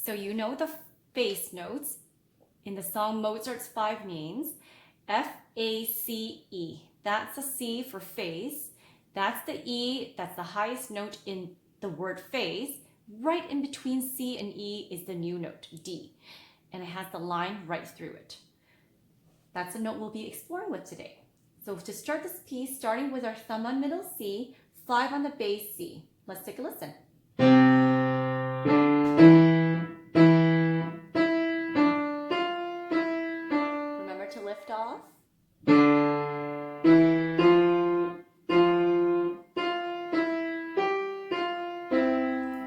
So you know the face notes in the song Mozart's Five Names. F-A-C-E. That's a C for face. That's the E, that's the highest note in the word face. Right in between C and E is the new note, D. And it has the line right through it. That's the note we'll be exploring with today. So to start this piece, starting with our thumb on middle C, 5 on the bass C. Let's take a listen. Remember to lift off.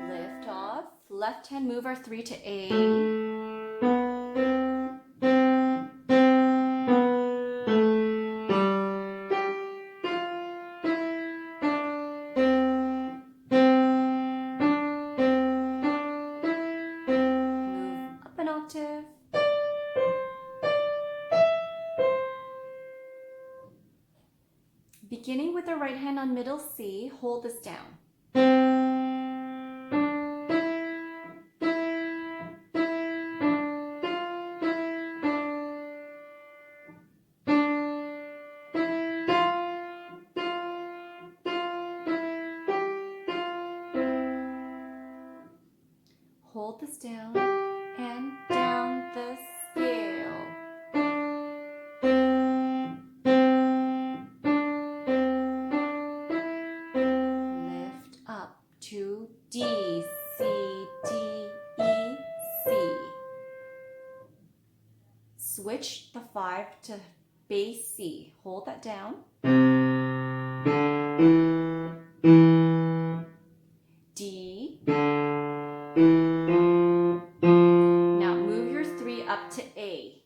Lift off. Left hand move our 3 to A. Move up an octave. Beginning with the right hand on middle C, hold this down. Hold this down and down the scale. Lift up to D, C, D, E, C. Switch the 5 to bass C. Hold that down. D. Now move your 3 up to A.